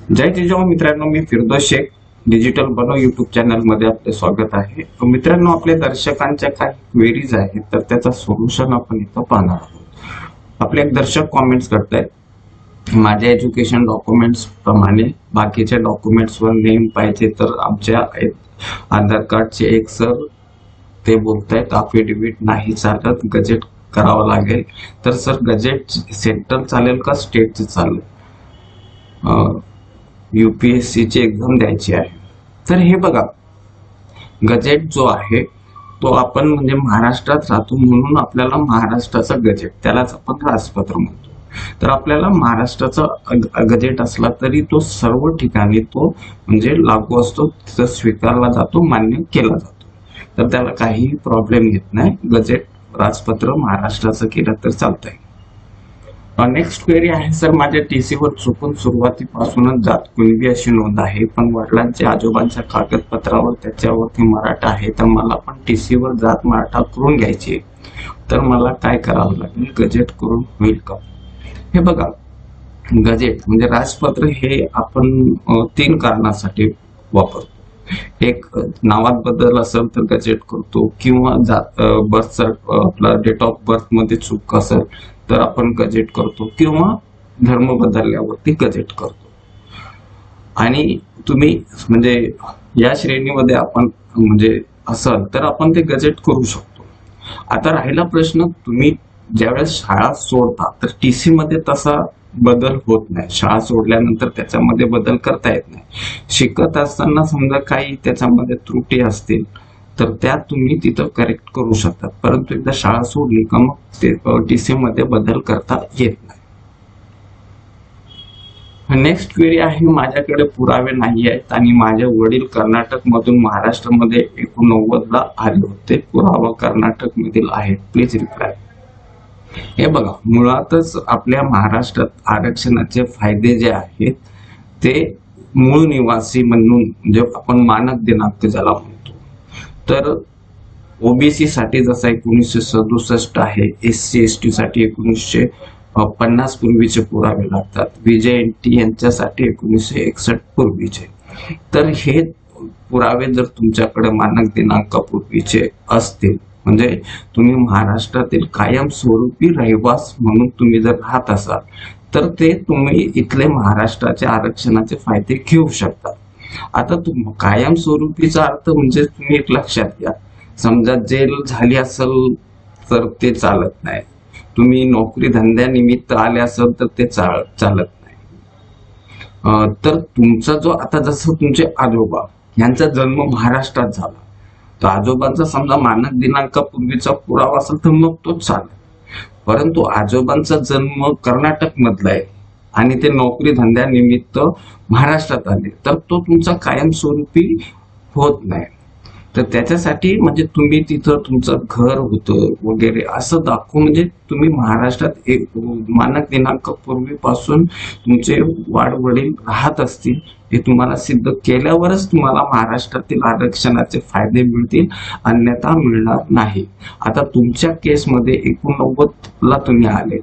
जय जिजाऊ मित्रांनो, मी फिरदोस शेख डिजिटल बनव YouTube channel मध्ये आपले स्वागत आहे. मित्रांनो, आपल्या दर्शकांच्या काही क्वेरीज आहेत तर त्याचा सोल्युशन आपण इथं पाहणार आहोत. आपले एक दर्शक कॉमेंट्स करतायत, माझ्या एज्युकेशन डॉक्युमेंट्स प्रमाणे बाकीच्या डॉक्युमेंट्स वर नेम पाहिजे तर आमच्या आधार कार्डचे एक सर ते बोलतायत अफिडेव्हिट नाही चालत, गजेट करावं लागेल. तर सर, गजेट सेंट्रल चालेल का स्टेटचे चालेल? UPSC ची एक्झाम द्यायची आहे. तर हे बघा, गजेट जो आहे तो आपण म्हणजे महाराष्ट्रात राहतो म्हणून आपल्याला महाराष्ट्राचा गजेट, त्यालाच आपण राजपत्र म्हणतो. तर आपल्याला महाराष्ट्राचा गजेट असला तरी तो सर्व ठिकाणी तो म्हणजे लागू असतो, तिथं स्वीकारला जातो, मान्य केला जातो. तर त्याला काहीही प्रॉब्लेम येत नाही. गजेट राजपत्र महाराष्ट्राचं केलं तर चालतंय. नेक्स्ट क्वेरी आहे, सर माझ्या TC वर चुकून सुरुवातीपासूनच जात कुणबी अशी नोंद आहे, पण वडिलांच्या आजोबांच्या कागदपत्रावर त्याच्यावरती मराठा आहे, तर मला पण TC वर जात मराठा करून घ्यायची, तर मला काय करावं लागेल? गजेट करून होईल का? हे बघा, गजेट म्हणजे राजपत्र हे आपण 3 कारणासाठी वापरतो. एक, नावात बदल असेल तर गजेट करतो, किंवा बर्थ आपला डेट ऑफ बर्थ मध्ये चूक असेल तर आपण गजेट करतो, किंवा धर्म बदलल्यावरती गजेट करतो. आणि तुम्ही म्हणजे या श्रेणीमध्ये आपण म्हणजे असाल तर आपण ते गजेट करू शकतो. आता राहिला प्रश्न, तुम्ही ज्यावेळेस शाळा सोडता तर TC मध्ये तसा बदल होत नाही. शाळा सोडल्यानंतर त्याच्यामध्ये बदल करता येत नाही. शिकत असताना समजा काही त्याच्यामध्ये त्रुटी असतील तर त्या तुम्ही तिथं करेक्ट करू शकता, परंतु एकदा शाळा सोडली का मग ते TC मध्ये बदल करता येत नाही. नेक्स्ट क्वेरी आहे, माझ्याकडे पुरावे नाही आहेत आणि माझे वडील कर्नाटक मधून महाराष्ट्रामध्ये 89 ला आले होते, पुरावा कर्नाटक मधील आहेत, प्लीज रिप्लाय. हे बघा, मुळातच आपल्या महाराष्ट्रात आरक्षणाचे फायदे जे आहेत ते मूळ निवासी म्हणून म्हणजे आपण मानक दिनांक ज्याला म्हणतो, तर OBC साठी जसा 1967 आहे, SC ST साठी 1950 पूर्वीचे पुरावे लागतात, VJNT यांच्यासाठी 1961 पूर्वीचे. तर हे पुरावे जर तुमच्याकडे मानक दिनांकापूर्वीचे असतील, म्हणजे तुम्ही महाराष्ट्रातील कायमस्वरूपी रहिवास म्हणून तुम्ही जर राहत असाल तर ते तुम्ही इथले महाराष्ट्राच्या आरक्षणाचे फायदे घेऊ शकता. आता कायमस्वरूपीचा अर्थ म्हणजे तुम्ही एक लक्षात घ्या, समजा जेल झाली असेल तर ते चालत नाही, तुम्ही नोकरी धंद्यानिमित्त आले असाल तर ते चालत नाही. तर तुमचा जो आता जसं तुमचे आजोबा यांचा जन्म महाराष्ट्रात झाला तर आजोबांचा समजा मानक दिनांकापूर्वीचा पुरावा असेल तर मग तो चालेल. परंतु आजोबांचा जन्म कर्नाटक मधला आहे आणि ते नोकरी धंद्यानिमित्त महाराष्ट्रात आले तर तो तुमचा कायमस्वरूपी होत नाही. तर त्याच्यासाठी म्हणजे तुम्ही तिथं तुमचं घर होतं वगैरे असं दाखवून म्हणजे तुम्ही महाराष्ट्रात एक मानक दिनांकापूर्वीपासून तुमचे वाडवडील राहत असतील हे तुम्हाला सिद्ध केल्यावरच तुम्हाला महाराष्ट्रातील आरक्षणाचे फायदे मिळतील, अन्यथा मिळणार नाही. आता तुमच्या केसमध्ये 89 ला तुम्ही आले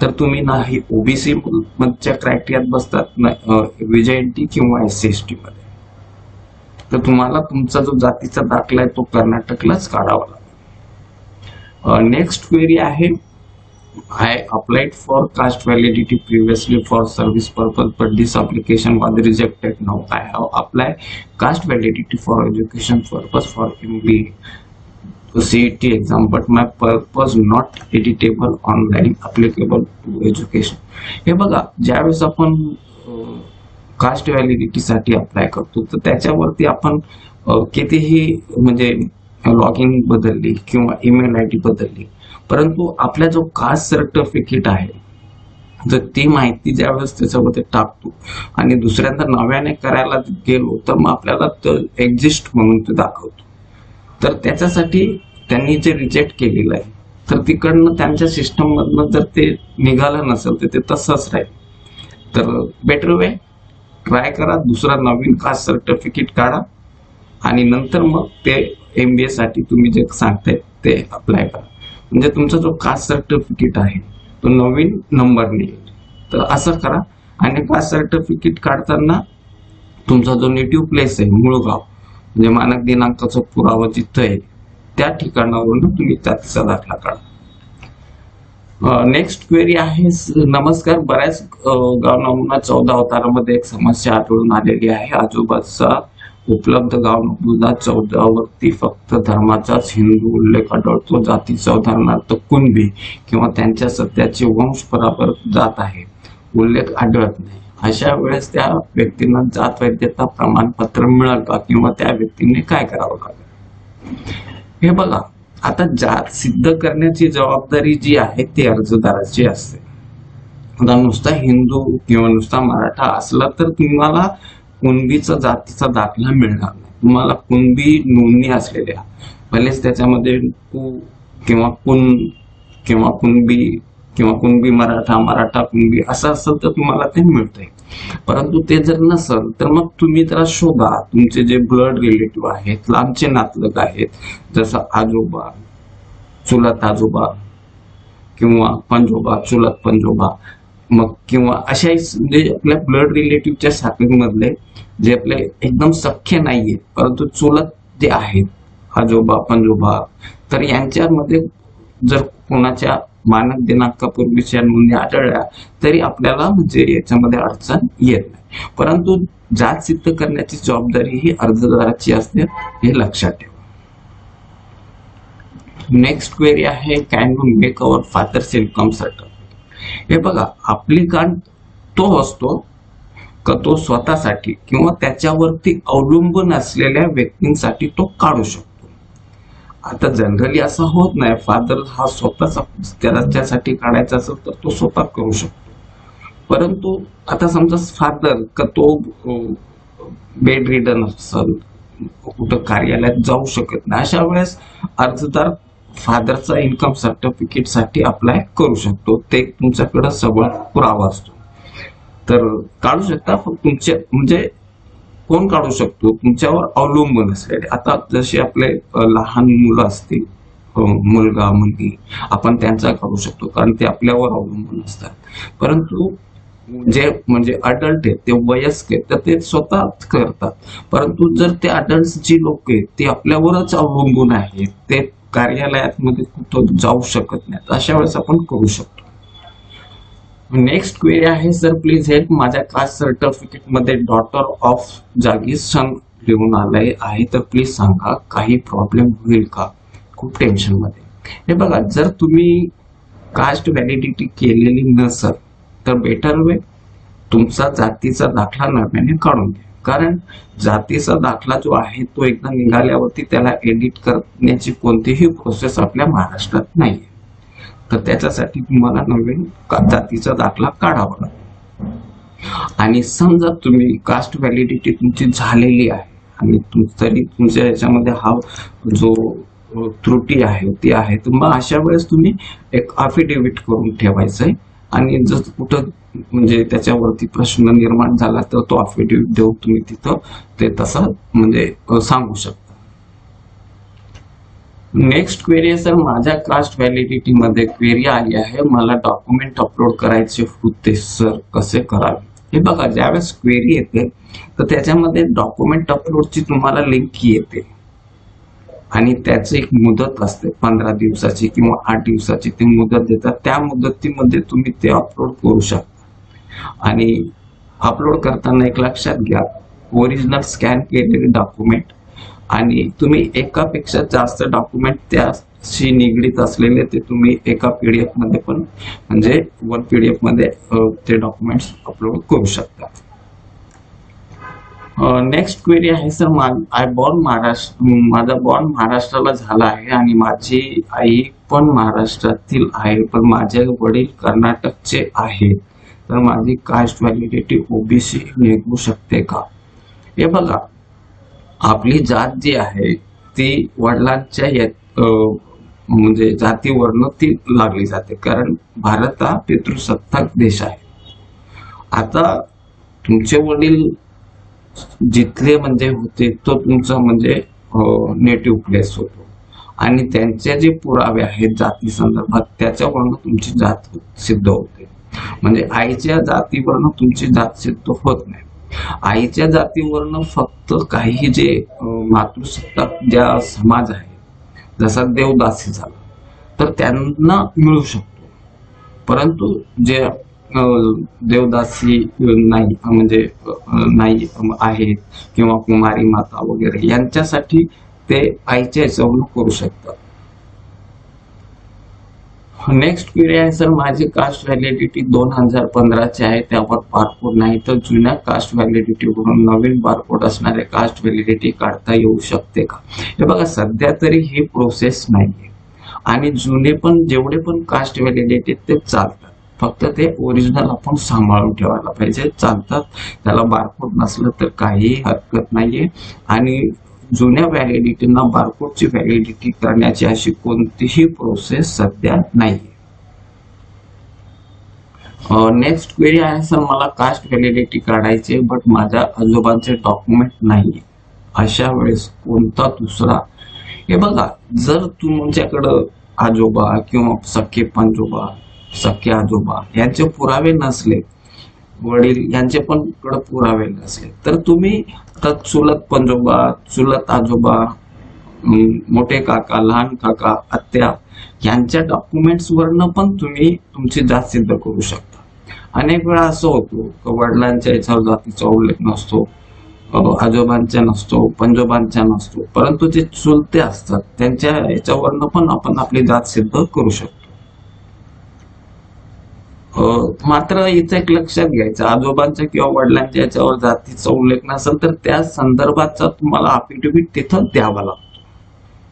तर तुम्ही नाही OBC मधच्या क्रायटेरियात बसतात, VJNT किंवा SC ST मध्ये, तर तुम्हाला तुमचा जो जातीचा दाखला आहे तो कर्नाटकलाच काढावा लागेल. नेक्स्ट क्वेरी आहे, I applied for caste validity previously for service purpose but this application was rejected. Now I have applied caste validity for education purpose for MBA CET exam but my purpose not editable online applicable to education. हे बघा, ज्यावेळेस आपण caste validity साठी apply करतो तर त्याच्यावरती आपण कितीही म्हणजे लॉग इन बदलली किंवा ईमेल ID बदलली, परंतु आपला जो कास्ट सर्टिफिकेट आहे तर ती माहिती ज्यावेळेस त्याच्यामध्ये टाकतो आणि दुसऱ्यांदा नव्याने करायला गेलो तर मग आपल्याला तो एक्झिस्ट म्हणून ते दाखवतो. तर त्याच्यासाठी त्यांनी जे रिजेक्ट केलेलं आहे तर तिकडनं त्यांच्या सिस्टम मधनं जर ते निघालं नसेल तर ते तसंच राहील. तर बेटर वे ट्राय करा, दुसरा नवीन कास्ट सर्टिफिकेट काढा आणि नंतर मग ते MBA साठी तुम्ही जे सांगताय ते अप्लाय करा, म्हणजे तुमचा जो कास्ट सर्टिफिकेट आहे तो नवीन नंबर येईल. तर असं करा आणि कास्ट सर्टिफिकेट काढताना तुमचा जो नेटिव्ह प्लेस आहे, मूळ गाव म्हणजे मानक दिनांकाचा पुरावा जिथं आहे त्या ठिकाणावरून तुम्ही जातीचा दाखला काढा. नेक्स्ट क्वेरी आहे, नमस्कार, बऱ्याच गाव नमुना 14 अवतारामध्ये एक समस्या आढळून आलेली आहे. आजूबाजूचा उपलब्ध गाव नमुना 14 वरती फक्त धर्माचाच हिंदू उल्लेख आढळतो. जातीचा उदाहरणार्थ कुणबी किंवा त्यांच्या सध्याचे वंश परापर जात आहे उल्लेख आढळत नाही. अशा वेळेस त्या व्यक्तींना जात वैधता प्रमाणपत्र मिळेल का किंवा त्या व्यक्तीने काय करावं लागेल? हे बघा, आता जात सिद्ध करण्याची जबाबदारी जी आहे ती अर्जदाराची असते. आता नुसता हिंदू किंवा नुसता मराठा असला तर तुम्हाला कुणबीचा जातीचा दाखला मिळणार नाही. तुम्हाला कुणबी नोंदणी असलेल्या, भलेच त्याच्यामध्ये कु किंवा कुण किंवा कुणबी किंवा कुणबी मराठा, मराठा कुणबी असं असेल तर तुम्हाला ते मिळतंय. परंतु ते जर नसेल तर मग तुम्ही त्याला शोधा. तुमचे जे ब्लड रिलेटिव्ह आहेत, लांबचे नातलग आहेत, जसं आजोबा, चुलत आजोबा किंवा पंजोबा, चुलत पंजोबा, मग किंवा अशा म्हणजे आपल्या ब्लड रिलेटिव्हच्या साखळीमधले जे आपले एकदम सख्य नाहीये परंतु चुलत जे आहेत, आजोबा पंजोबा, तर यांच्यामध्ये जर कोणाच्या मानक दिनांकापूर्वीच्या नोंदी आढळल्या तरी आपल्याला म्हणजे याच्यामध्ये अडचण येत नाही. परंतु जात सिद्ध करण्याची जबाबदारी ही अर्जदाराची असते, हे लक्षात ठेवा. नेक्स्ट क्वेरी आहे, can you make our father's income certificate? हे बघा, ॲप्लिकंट तो असतो का तो स्वतःसाठी किंवा त्याच्यावरती अवलंबून असलेल्या व्यक्तींसाठी तो काढू शकतो. आता जनरली असं होत नाही. फादर हा स्वतःच त्याच्यासाठी काढायचा असेल तर तो स्वतः करू शकतो. परंतु आता समजा फादर का तो बेड रिडन असेल, कुठं कार्यालयात जाऊ शकत नाही, अशा वेळेस अर्जदार फादरचा इन्कम सर्टिफिकेट साठी अप्लाय करू शकतो. ते तुमच्याकडे सबळ पुरावा असतो तर काढू शकता. तुमचे म्हणजे कोण काढू शकतो? तुमच्यावर अवलंबून असलेले. आता जसे आपले लहान मुलं असतील, मुलगा मुलगी, आपण त्यांचा काढू शकतो कारण ते आपल्यावर अवलंबून असतात. परंतु जे म्हणजे अडल्ट आहेत, ते वयस्क आहेत, तर ते स्वतः करतात. परंतु जर ते अडल्ट जी लोक आहेत ते आपल्यावरच अवलंबून आहेत, ते कार्यालयात मध्ये कुठं जाऊ शकत नाहीत, अशा वेळेस आपण करू शकतो. नेक्स्ट क्वेरी आहे, सर प्लीज हेल्प, माझ्या कास्ट सर्टिफिकेट मध्ये डॉटर ऑफ जागी सन लिहून आलंय आहे, तर प्लीज सांगा काही प्रॉब्लेम होईल का? खूप टेन्शन मध्ये. हे बघा, जर तुम्ही कास्ट व्हॅलिडिटी केलेली नसेल तर बेटर वे तुमचा जातीचा दाखला नव्याने काढून घ्या. कारण जातीचा दाखला जो आहे तो एकदा निघाल्यावरती त्याला एडिट करण्याची कोणतीही प्रोसेस आपल्या महाराष्ट्रात नाही. तर त्याच्यासाठी तुम्हाला नवीन जातीचा दाखला काढावा लागेल. आणि समजा तुम्ही कास्ट व्हॅलिडिटी तुमची झालेली आहे आणि तरी तुमच्या याच्यामध्ये हा जो त्रुटी आहे ती आहे, तर मग अशा वेळेस तुम्ही एक अफिडेव्हिट करून ठेवायचं आहे. आणि जर कुठं म्हणजे त्याच्यावरती प्रश्न निर्माण झाला तर तो अफिडेव्हिट देऊन तुम्ही तिथं ते तसं म्हणजे सांगू शकता. नेक्स्ट क्वेरी आहे, सर माझ्या कास्ट व्हॅलिडिटी मध्ये क्वेरी आली आहे, मला डॉक्युमेंट अपलोड करायचे होते सर, कसे करावे? हे बघा, ज्यावेळेस क्वेरी येते तर त्याच्यामध्ये डॉक्युमेंट अपलोडची तुम्हाला लिंक येते आणि त्याची एक मुदत असते 15 दिवसाची किंवा 8 दिवसाची ती मुदत देतात. त्या मुदतीमध्ये तुम्ही ते अपलोड करू शकता. आणि अपलोड करताना एक लक्षात घ्या, ओरिजिनल स्कॅन केलेले डॉक्युमेंट आणि तुम्ही एकापेक्षा जास्त डॉक्युमेंट त्याशी निगडीत असलेले ते तुम्ही एका पीडीएफ मध्ये पण म्हणजे वन पीडीएफ मध्ये ते डॉक्युमेंट्स अपलोड करू शकता. नेक्स्ट क्वेरी आहे, सर माझा बॉर्न महाराष्ट्राला झाला आहे आणि माझी आई पण महाराष्ट्रातील आहे, पण माझे वडील कर्नाटकचे आहेत, तर माझी कास्ट व्हॅलिडिटी ओबीसी निघू शकते का? हे बघा, आपली जात जी आहे ती वडिलांच्या म्हणजे जातीवरनं ती लागली जाते, कारण भारत हा पितृसत्ताक देश आहे. आता तुमचे वडील जिथले म्हणजे होते तो तुमचा म्हणजे नेटिव्ह प्लेस होतो आणि त्यांचे जे पुरावे आहेत जाती संदर्भात त्याच्यावरून तुमची जात सिद्ध होते. म्हणजे आईच्या जातीवरनं तुमची जात सिद्ध होत नाही. आईच्या जातीवरनं फक्त काही जे मातृसत्ताक ज्या समाज आहे, जसा देवदासी झाला तर त्यांना मिळू शकतो. परंतु जे देवदासी नाही म्हणजे नाही आहेत किंवा कुमारी माता वगैरे यांच्यासाठी ते आईच्या याच्यावरून करू शकतात. नेक्स्ट क्वेरी आहे सर, माझी कास्ट व्हॅलिडिटी 2015 आहे, त्यावर बारकोड नाही, तर जुन्या कास्ट व्हॅलिडिटी वरून नवीन बारकोड असणारे कास्ट व्हॅलिडिटी काढता येऊ शकते का? हे बघा, सध्या तरी ही प्रोसेस नाहीये आणि जुने पण जेवढे पण कास्ट व्हॅलिडिटी ते चालतात, फक्त ते ओरिजिनल आपण सांभाळून ठेवायला पाहिजे. चालतात, त्याला बारकोड नसलं तर काही हरकत नाहीये. आणि जुन्या व्हॅलिडिटीना बारकोडची व्हॅलिडिटी करण्याची अशी कोणतीही प्रोसेस सध्या नाहीये. नेक्स्ट क्वेरी आहे सर, मला कास्ट व्हॅलिडिटी काढायची बट माझ्या आजोबांचे डॉक्युमेंट नाहीये, अशा वेळेस कोणता दुसरा? हे बघा, जर तुमच्याकडं आजोबा किंवा सख्खे पंजोबा, सख्खे आजोबा यांचे पुरावे नसले, वडील यांचे पण पुरावे नसले, तर तुम्ही चुलत पंजोबा, चुलत आजोबा, मोठे काका, लहान काका, आत्या यांच्या डॉक्युमेंट्स वरनं पण तुम्ही तुमची जात सिद्ध करू शकता. अनेक वेळा असं होतो की वडिलांच्या याच्यावर जातीचा उल्लेख नसतो, आजोबांच्या नसतो, पंजोबांच्या नसतो, परंतु जे चुलते असतात त्यांच्या याच्यावरनं पण आपण आपली जात सिद्ध करू शकतो. मात्र इथे एक लक्षात घ्यायचं, आजोबांच्या किंवा वडिलांच्या याच्यावर जातीचा उल्लेख नसेल तर त्या संदर्भाचा तुम्हाला अफिडेव्हिट तिथं द्यावा लागतो,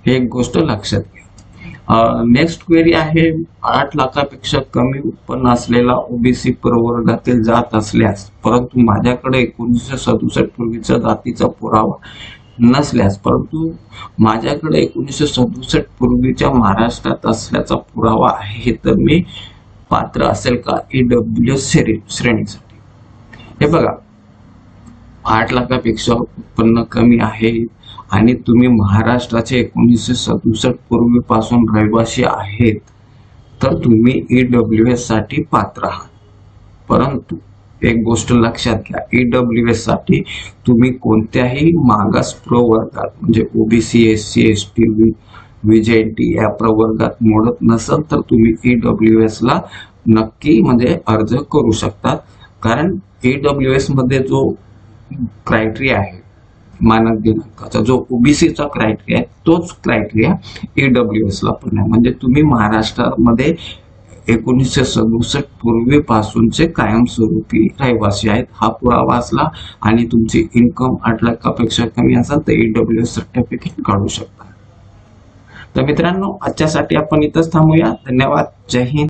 हे एक गोष्ट लक्षात घ्या. नेक्स्ट क्वेरी आहे, 8 लाखापेक्षा कमी उत्पन्न असलेला ओबीसी प्रवर्गातील जात असल्यास परंतु माझ्याकडे 1967 पूर्वीचा जातीचा पुरावा नसल्यास परंतु माझ्याकडे 1967 पूर्वीच्या महाराष्ट्रात असल्याचा पुरावा आहे, तर मी पात्र असेल का ईडब्ल्यूएस श्रेणीसाठी? हे बघा, 8 लाखापेक्षा उत्पन्न कमी आहे आणि तुम्ही महाराष्ट्राचे 1967 पूर्वीपासून रहिवासी आहेत, तर तुम्ही ईडब्ल्यूएस साठी पात्र आहात. परंतु एक गोष्ट लक्षात घ्या, ईडब्ल्यूएस साठी तुम्ही कोणत्याही मागास प्रवर्गात म्हणजे ओबीसी, एससी, एसटी, व्हीजेटी या प्रवर्गात मोडत नसेल तर तुम्ही ईडब्ल्यूएस ला नक्की म्हणजे अर्ज करू शकतात. कारण ईडब्ल्यूएस मध्ये जो क्रायटेरिया आहे मानक दिनांकाचा, जो ओबीसीचा क्रायटेरिया आहे, तोच क्रायटेरिया ईडब्ल्यूएस ला पण आहे. म्हणजे तुम्ही महाराष्ट्रामध्ये 1967 पूर्वीपासूनचे कायमस्वरूपी रहिवासी आहेत हा पुरावा असला आणि तुमची इन्कम 8 लाखापेक्षा कमी असेल तर ईडब्ल्यूएस सर्टिफिकेट काढू शकता. तर मित्रांनो, आजच्यासाठी आपण इथंच थांबूया. धन्यवाद. जय हिंद.